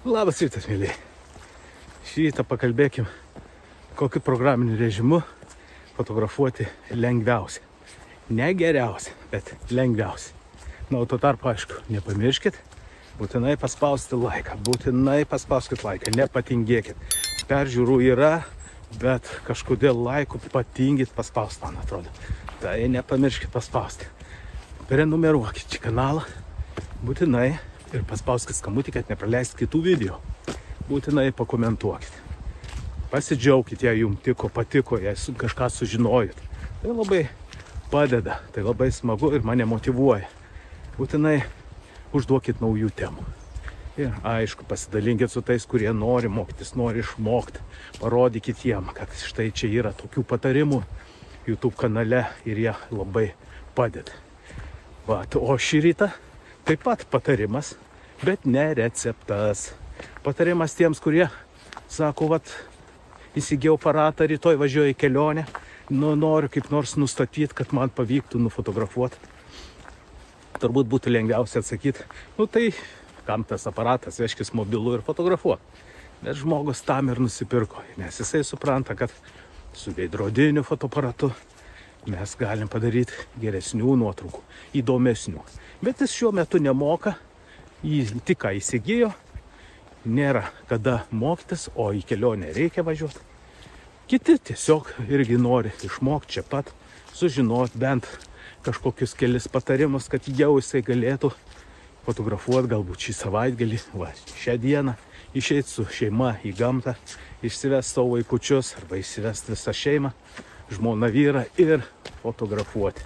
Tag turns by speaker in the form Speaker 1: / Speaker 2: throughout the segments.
Speaker 1: Labas rytas, mėlyje. Šį rytą pakalbėkim, kokiu programiniu režimu fotografuoti lengviausia. Ne geriausia, bet lengviausia. Na, o tuo tarpu, aišku, nepamirškit, būtinai paspausti laiką. Nepatingėkit. Peržiūrų yra, bet kažkodėl laiku patingit paspausti, man atrodo. Tai nepamirškit paspausti. Prenumeruokit šį kanalą, būtinai. Ir paspauskit skambutį, kad nepraleiskit kitų video. Būtinai pakomentuokit. Pasidžiaukit, jei jums patiko, jei kažką sužinojot. Tai labai padeda, tai labai smagu ir mane motyvuoja. Būtinai užduokit naujų temų. Ir aišku, pasidalinkit su tais, kurie nori mokytis, nori išmokti. Parodykit jiem, kad štai čia yra tokių patarimų YouTube kanale ir jie labai padeda. O šį rytą taip pat patarimas, bet ne receptas. Patarimas tiems, kurie sako, įsigijau aparatą, rytoj važiuoju į kelionę, noriu kaip nors nustatyti, kad man pavyktų nufotografuoti. Turbūt būtų lengviausia atsakyti, tai kam tas aparatas, vežkis mobilų ir fotografuoti. Bet žmogus tam ir nusipirko, nes jisai supranta, kad su veidrodiniu fotoaparatu mes galim padaryti geresnių nuotraukų, įdomesnių. Bet jis šiuo metu nemoka, jis tik ką įsigijo, nėra kada mokytis, o į kelionę reikia važiuoti. Kiti tiesiog irgi nori išmokti čia pat, sužinoti bent kažkokius kelis patarimus, kad jau jisai galėtų fotografuoti galbūt šį savaitgalį, šią dieną, išeiti su šeima į gamtą, išsivesti savo vaikučius arba išsivesti visą šeimą, žmoną vyrą ir fotografuoti.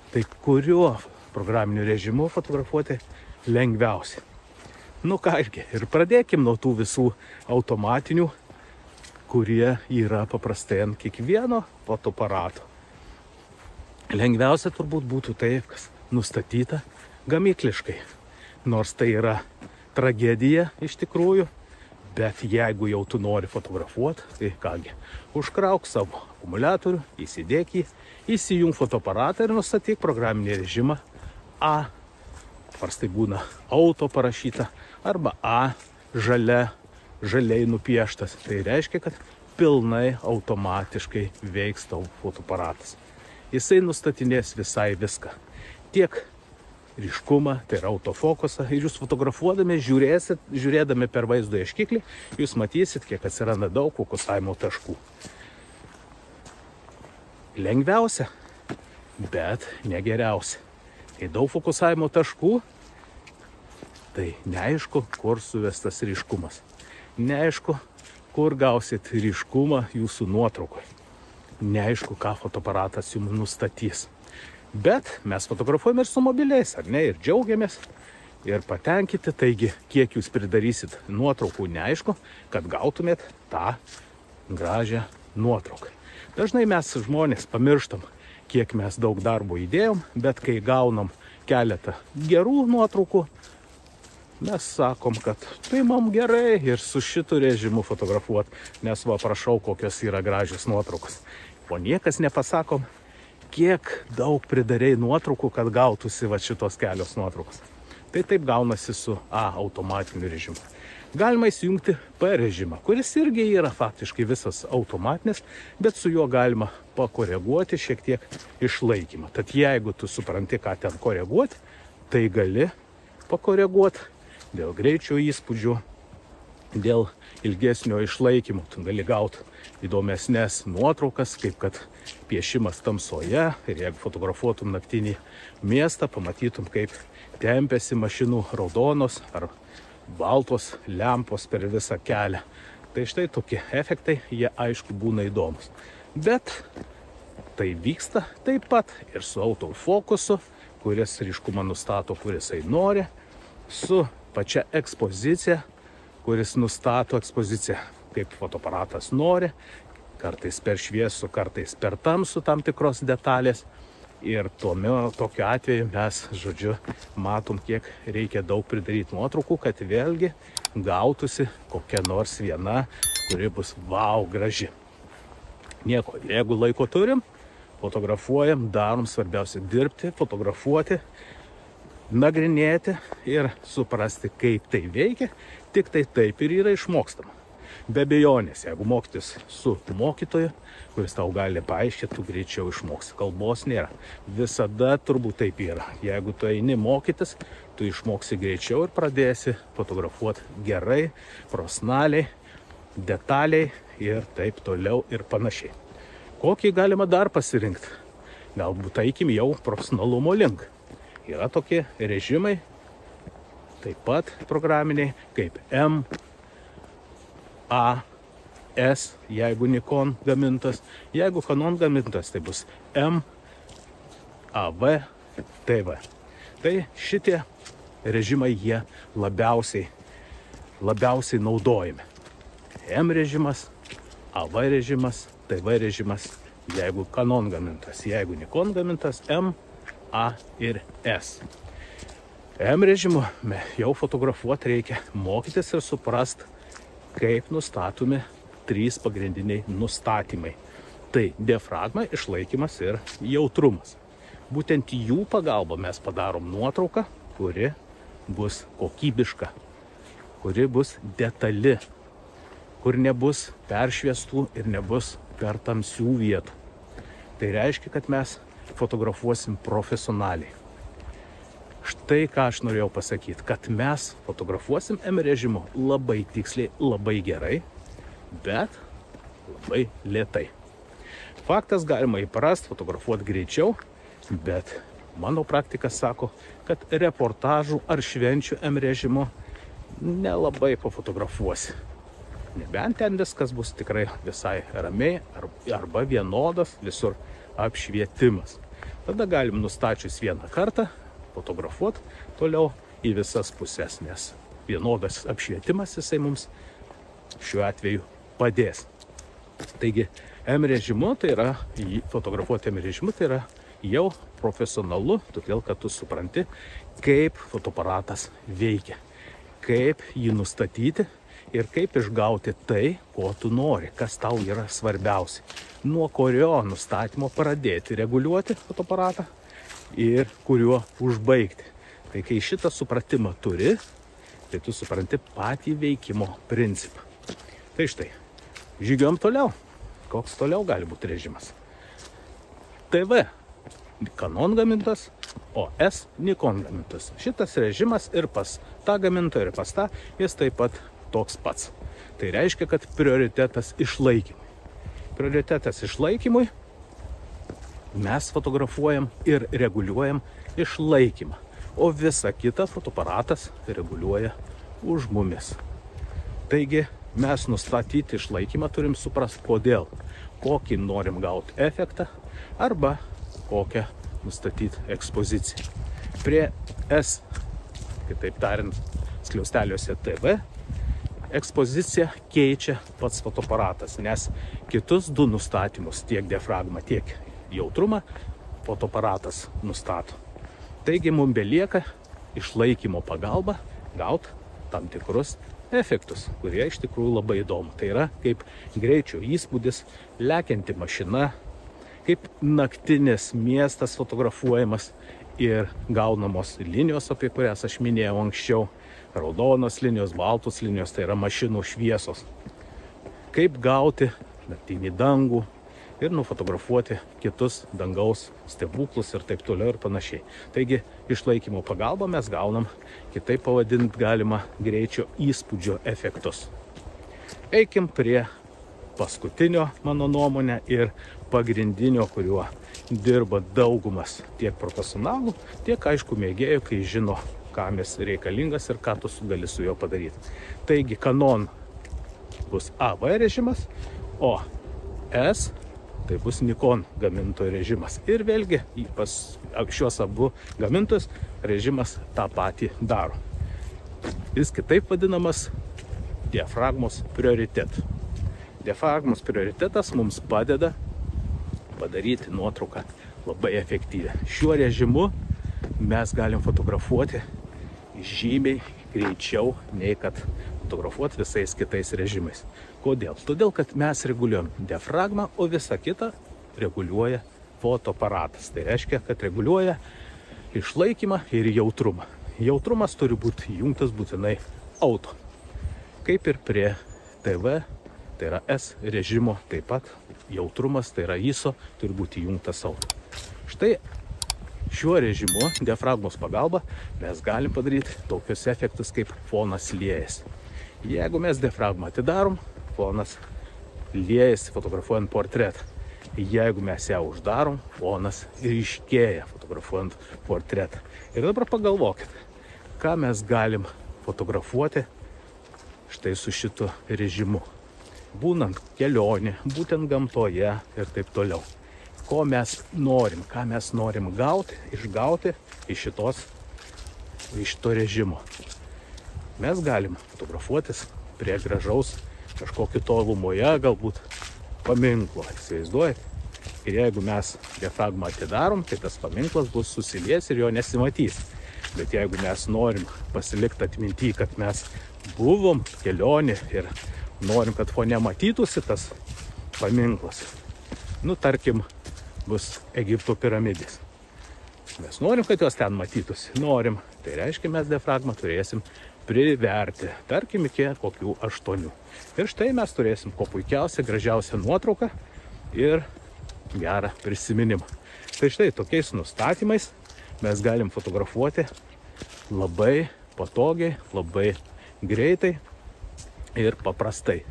Speaker 1: Tai kuriuo programiniu režimu fotografuoti lengviausia. Ir pradėkim nuo tų visų automatinių, kurie yra paprastai ant kiekvieno fotoaparato. Lengviausia turbūt būtų tai, kas nustatyta gamykliškai. Nors tai yra tragedija iš tikrųjų, bet jeigu jau tu nori fotografuoti, tai kągi, užkrauk savo akumuliatorių, įsidėk jį, įsijung fotoaparatą ir nustatyk programinį režimą A. Paprastai būna auto parašyta arba A žaliai nupieštas. Tai reiškia, kad pilnai automatiškai veiks tavo fotoaparatas. Jisai nustatinės visai viską. Tiek ryškumą, tai yra autofokusą. Ir jūs fotografuodami, žiūrėdami per vaizdo ieškiklį, jūs matysit, kiek atsiranda daug fokusavimo taškų. Lengviausia, bet negeriausia. Kai daug fokusavimo taškų, tai neaišku, kur suvestas ryškumas. Neaišku, kur gausit ryškumą jūsų nuotraukoje. Neaišku, ką fotoaparatas jums nustatys. Bet mes fotografuojame ir su mobiliais, ar ne? Ir džiaugiamės, ir patenkinti. Taigi, kiek jūs pridarysit nuotraukų, neaišku, kad gautumėt tą gražią nuotrauką. Dažnai mes žmonės pamirštam, kiek mes daug darbo įdėjom, bet kai gaunam keletą gerų nuotraukų, mes sakom, kad tai man gerai ir su šitu režimu fotografuoti, nes prašau, kokios yra gražios nuotraukos. O niekas nepasakom, kiek daug pridarėjai nuotraukų, kad gautųsi šitos kelios nuotraukos. Tai taip gaunasi su A automatiniu režimu. Galima įsijungti P režimą, kuris irgi yra faktiškai visas automatinis, bet su juo galima pakoreguoti šiek tiek išlaikymą. Tad jeigu tu supranti, ką ten koreguoti, tai gali pakoreguoti dėl greičio įspūdžių, dėl ilgesnio išlaikymo. Tu gali gauti įdomesnės nuotraukas, kaip kad piešimas tamsoje. Ir jeigu fotografuotum naktinį miestą, pamatytum, kaip tempėsi mašinų raudonos ar baltos lempos per visą kelią. Tai štai tokie efektai, jie aišku būna įdomus. Bet tai vyksta taip pat ir su autofokusu, kuris ryškumą nustato, kuris jisai nori, su pačia ekspozicija, kuris nustato ekspoziciją, kaip fotoaparatas nori, kartais per šviesų, kartais per tamsų tam tikros detalės. Ir tokiu atveju mes, matom, kiek reikia daug pridaryti nuotraukų, kad vėlgi gautųsi kokia nors viena, kuri bus graži. Nieko, jeigu laiko turim, fotografuojam, darom, svarbiausia dirbti, fotografuoti, nagrinėti ir suprasti, kaip tai veikia. Tik tai taip ir yra išmokstama. Be abejonės, jeigu mokytis su mokytoju, kuris tau gali paaiškinti, tu greičiau išmoksi. Kalbos nėra. Visada turbūt taip yra. Jeigu tu eini mokytis, tu išmoksi greičiau ir pradėsi fotografuoti gerai, profesionaliai, detaliai ir taip toliau ir panašiai. Kokį galima dar pasirinkti? Galbūt eikim jau profesionalumo link. Yra tokie režimai, taip pat programiniai, kaip M, A, S, jeigu Nikon gamintas. Jeigu Canon gamintas, tai bus M, AV, TV. Tai šitie režimai jie labiausiai naudojami. M režimas, AV režimas, TV režimas, jeigu Canon gamintas. Jeigu Nikon gamintas, M, A ir S. M režimu jau fotografuoti reikia mokytis ir suprast, kaip nustatomi 3 pagrindiniai nustatymai. Tai diafragma, išlaikymas ir jautrumas. Būtent jų pagalba mes padarom nuotrauką, kuri bus kokybiška, kuri bus detali, kur nebus peršviestų ir nebus per tamsių vietų. Tai reiškia, kad mes fotografuosim profesionaliai. Štai ką aš norėjau pasakyti, kad mes fotografuosim M režimu labai tiksliai, labai gerai, bet labai lėtai. Faktas, galima įprast, fotografuoti greičiau, bet mano praktika sako, kad reportažų ar švenčių M režimu nelabai pafotografuosi. Nebent ten viskas bus tikrai visai ramiai arba vienodas visur apšvietimas. Tada galim nustačius vieną kartą fotografuoti toliau į visas pusės, nes vienodas apšvietimas jisai mums šiuo atveju padės. Taigi, M režimu, tai yra, fotografuoti M režimu, tai yra jau profesionalu, todėl kad tu supranti, kaip fotoaparatas veikia, kaip jį nustatyti ir kaip išgauti tai, ko tu nori, kas tau yra svarbiausia. Nuo kurio nustatymo pradėti reguliuoti fotoaparatą ir kuriuo užbaigti. Tai kai šitą supratimą turi, tai tu supranti patį veikimo principą. Tai štai, žygiuojam toliau. Koks toliau gali būti režimas? TV Canon gamintas, o S Nikon gamintas. Šitas režimas ir pas tą gamintoją, ir pas tą, jis taip pat toks pats. Tai reiškia, kad prioritetas išlaikymui. Prioritetas išlaikymui mes fotografuojam ir reguliuojam išlaikymą, o visą kitą fotoaparatas reguliuoja už mumis. Taigi mes nustatyti išlaikymą turim suprast, kodėl, kokį norim gauti efektą arba kokią nustatyti ekspoziciją. Prie S, kitaip tariant, skliausteliuose TV, ekspoziciją keičia pats fotoaparatas, nes kitus du nustatymus, tiek diafragmą, tiek jautrumą, fotoaparatas nustato. Taigi mums belieka išlaikymo pagalba gauti tam tikrus efektus, kurie iš tikrųjų labai įdomu. Tai yra kaip greičio įspūdis, lekianti mašina, kaip naktinis miestas fotografuojamas ir gaunamos linijos, apie kurias aš minėjau anksčiau. Raudonos linijos, baltos linijos, tai yra mašinų šviesos. Kaip gauti naktinį dangų ir nufotografuoti kitus dangaus stebuklus ir taip toliau ir panašiai. Taigi, išlaikymo pagalba mes gaunam, kitaip pavadinti galima, greičio įspūdžio efektus. Eikim prie paskutinio, mano nuomonė, ir pagrindinio, kuriuo dirba daugumas tiek profesionalų, tiek aišku mėgėjų, kai žino, kam jis reikalingas ir ką tu gali su juo padaryti. Taigi, Canon bus AV režimas, o S tai bus Nikon gamintojo režimas. Ir vėlgi, pas šios abu gamintojus režimas tą patį daro. Jis kitaip vadinamas diafragmos prioritetu. Diafragmos prioritetas mums padeda padaryti nuotrauką labai efektyvią. Šiuo režimu mes galim fotografuoti žymiai greičiau, nei kad fotografuoti visais kitais režimais. Kodėl? Todėl, kad mes reguliuojam diafragmą, o visą kitą reguliuoja fotoaparatas. Tai reiškia, kad reguliuoja išlaikymą ir jautrumą. Jautrumas turi būti įjungtas būtinai auto. Kaip ir prie TV, tai yra S režimo, taip pat jautrumas, tai yra ISO, turi būti įjungtas auto. Štai šiuo režimu, diafragmos pagalba, mes galim padaryti tokius efektus kaip fonas liejas. Jeigu mes diafragmą atidarom, fonas liejasi fotografuojant portretą. Jeigu mes ją uždarom, fonas ryškėja fotografuojant portretą. Ir dabar pagalvokit, ką mes galim fotografuoti štai su šitu režimu. Būnant kelionė, būtent gamtoje ir taip toliau. Ko mes norim, ką mes norim išgauti iš šito režimo. Mes galim fotografuotis prie gražaus kažkokio tolumoje, galbūt paminklo, įsivaizduojat. Ir jeigu mes diafragmą atidarom, tai tas paminklas bus susilies ir jo nesimatys. Bet jeigu mes norim pasilikti atminty, kad mes buvom kelionė ir norim, kad fone matytųsi tas paminklas, tarkim, bus Egipto piramidės. Mes norim, kad jos ten matytųsi. Norim. Tai reiškia, mes diafragmą turėsim priverti, tarkim, iki kokių 8. Ir štai mes turėsim ko puikiausią, gražiausią nuotrauką ir gerą prisiminimą. Tai štai tokiais nustatymais mes galim fotografuoti labai patogiai, labai greitai ir paprastai.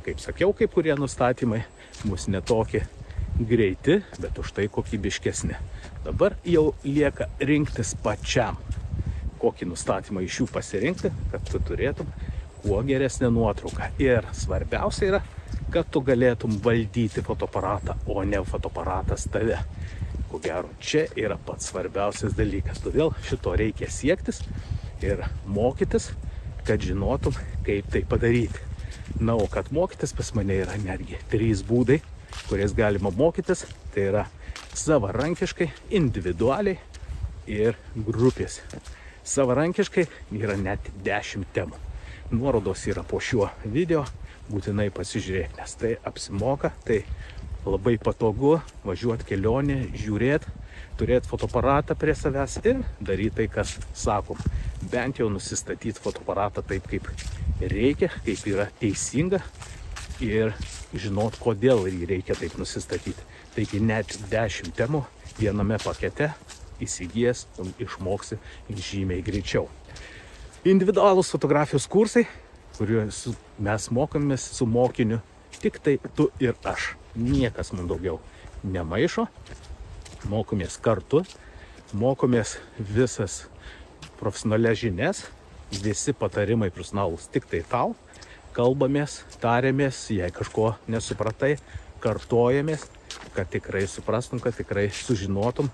Speaker 1: Kaip sakiau, kai kurie nustatymai bus netokie greiti, bet už tai kokybiškesni. Dabar jau lieka rinktis pačiam, kokį nustatymą iš jų pasirinkti, kad tu turėtum kuo geresnę nuotrauką. Ir svarbiausia yra, kad tu galėtum valdyti fotoaparatą, o ne fotoaparatas tave. Ko gero, čia yra pats svarbiausias dalykas. Todėl šito reikia siektis ir mokytis, kad žinotum, kaip tai padaryti. Na, o kad mokytis pas mane yra netgi 3 būdai, kuriais galima mokytis. Tai yra savarankiškai, individualiai ir grupės. Savarankiškai yra net 10 temų. Nuorodos yra po šiuo video, būtinai pasižiūrėk, nes tai apsimoka, tai labai patogu važiuoti kelionę, žiūrėti, turėti fotoaparatą prie savęs ir daryti tai, kas sakom. Bent jau nusistatyti fotoaparatą taip, kaip reikia, kaip yra teisinga ir žinot, kodėl jį reikia taip nusistatyti. Taigi net 10 temų viename pakete įsigijęs, išmoksi žymiai greičiau. Individualūs fotografijos kursai, kuriuos mes mokomės su mokiniu, tik tai tu ir aš. Niekas mums daugiau nemaišo. Mokomės kartu, mokomės visas profesionalias žinias, visi patarimai profesionalūs tik tai tau. Kalbamės, tariamės, jei kažko nesupratai, kartojamės, kad tikrai suprastum, kad tikrai sužinotum,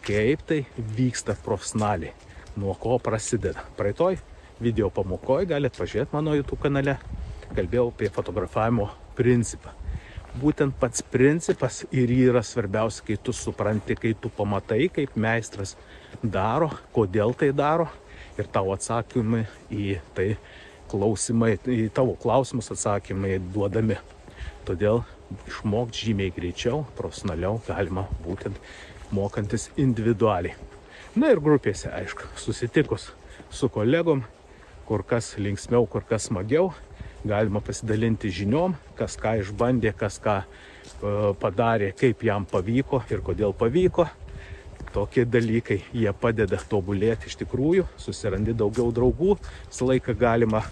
Speaker 1: kaip tai vyksta profesionaliai, nuo ko prasideda. Praeitoj video pamokoje galite pažiūrėti mano YouTube kanale, kalbėjau apie fotografavimo principą. Būtent pats principas ir yra svarbiausia, kai tu supranti, kai tu pamatai, kaip meistras daro, kodėl tai daro ir tavo atsakymai į tai klausimai, į tavo klausimus atsakymai duodami. Todėl išmokti žymiai greičiau, profesionaliau galima būtent mokantis individualiai. Na ir grupėse, aišku, susitikus su kolegom, kur kas linksmiau, kur kas smagiau, galima pasidalinti žiniom, kas ką išbandė, kas ką padarė, kaip jam pavyko ir kodėl pavyko. Tokie dalykai, jie padeda tobulėti iš tikrųjų, susirandi daugiau draugų, visą laiką galima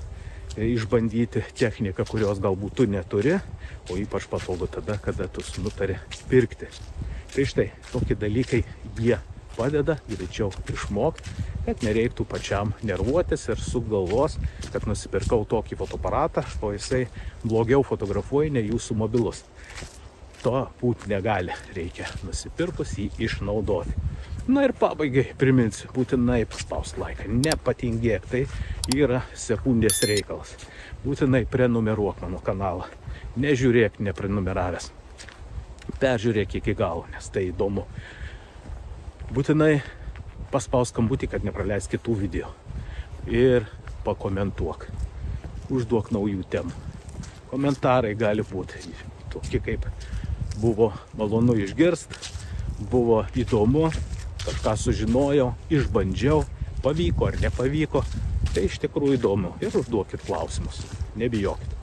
Speaker 1: išbandyti techniką, kurios galbūt tu neturi, o ypač patogu tada, kada tu nutari pirkti. Tai štai, tokie dalykai, jie padeda greičiau išmokti, kad nereiktų pačiam nervuotis ir sugalvos, kad nusipirkau tokį fotoaparatą, o jisai blogiau fotografuoja nei jūsų mobilus. To būti negali, reikia nusipirkus jį išnaudoti. Na ir pabaigai priminsiu, būtinai paspausk laiką, nepatingėk, tai yra sekundės reikalas. Būtinai prenumeruok mano kanalą, nežiūrėk neprenumeravęs, peržiūrėk iki galo, nes tai įdomu. Būtinai paspausk skambutį, kad nepraleis kitų video ir pakomentuok, užduok naujų temų. Komentarai gali būti tokie, kaip buvo malonu išgirst, buvo įdomu, kažką sužinojau, išbandžiau, pavyko ar nepavyko. Tai iš tikrųjų įdomu ir užduokit klausimus, nebijokit.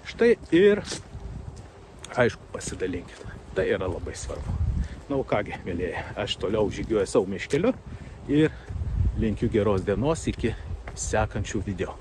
Speaker 1: Štai ir, aišku, pasidalinkit. Tai yra labai svarbu. Na, kągi, mėlyje, aš toliau žygiuoju savo miškeliu ir linkiu geros dienos iki sekančių video.